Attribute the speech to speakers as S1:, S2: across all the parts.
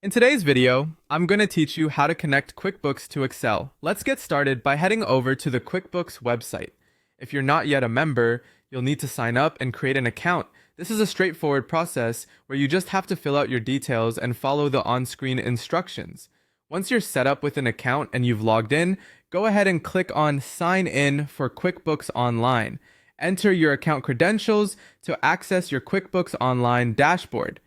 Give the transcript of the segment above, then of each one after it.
S1: In today's video, I'm going to teach you how to connect QuickBooks to Excel. Let's get started by heading over to the QuickBooks website. If you're not yet a member, you'll need to sign up and create an account. This is a straightforward process where you just have to fill out your details and follow the on-screen instructions. Once you're set up with an account and you've logged in, go ahead and click on Sign In for QuickBooks Online. Enter your account credentials to access your QuickBooks Online dashboard.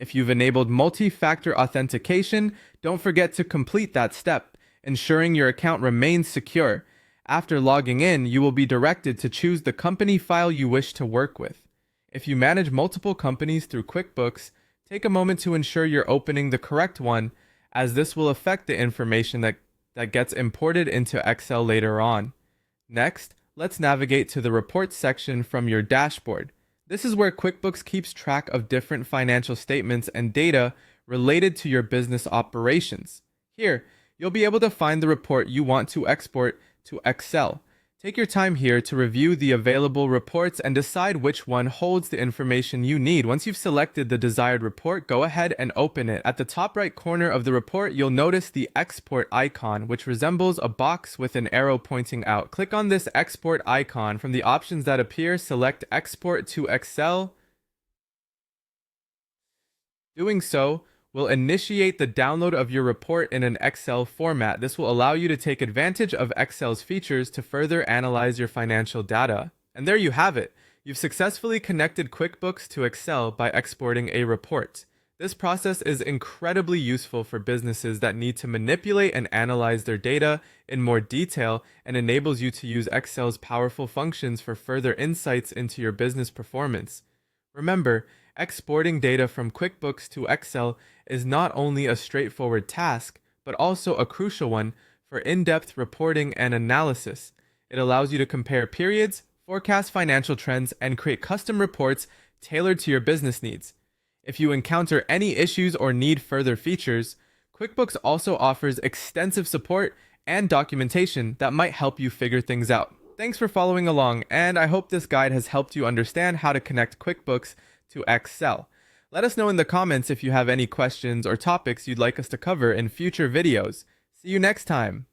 S1: If you've enabled multi-factor authentication, don't forget to complete that step, ensuring your account remains secure. After logging in, you will be directed to choose the company file you wish to work with. If you manage multiple companies through QuickBooks, take a moment to ensure you're opening the correct one, as this will affect the information that gets imported into Excel later on. Next, let's navigate to the Reports section from your dashboard. This is where QuickBooks keeps track of different financial statements and data related to your business operations. Here, you'll be able to find the report you want to export to Excel. Take your time here to review the available reports and decide which one holds the information you need. Once you've selected the desired report, go ahead and open it. At the top right corner of the report, you'll notice the export icon, which resembles a box with an arrow pointing out. Click on this export icon. From the options that appear, select Export to Excel. Doing so will initiate the download of your report in an Excel format. This will allow you to take advantage of Excel's features to further analyze your financial data. And there you have it. You've successfully connected QuickBooks to Excel by exporting a report. This process is incredibly useful for businesses that need to manipulate and analyze their data in more detail, and enables you to use Excel's powerful functions for further insights into your business performance. Remember, exporting data from QuickBooks to Excel is not only a straightforward task, but also a crucial one for in-depth reporting and analysis. It allows you to compare periods, forecast financial trends, and create custom reports tailored to your business needs. If you encounter any issues or need further features, QuickBooks also offers extensive support and documentation that might help you figure things out. Thanks for following along, and I hope this guide has helped you understand how to connect QuickBooks to Excel. Let us know in the comments if you have any questions or topics you'd like us to cover in future videos. See you next time.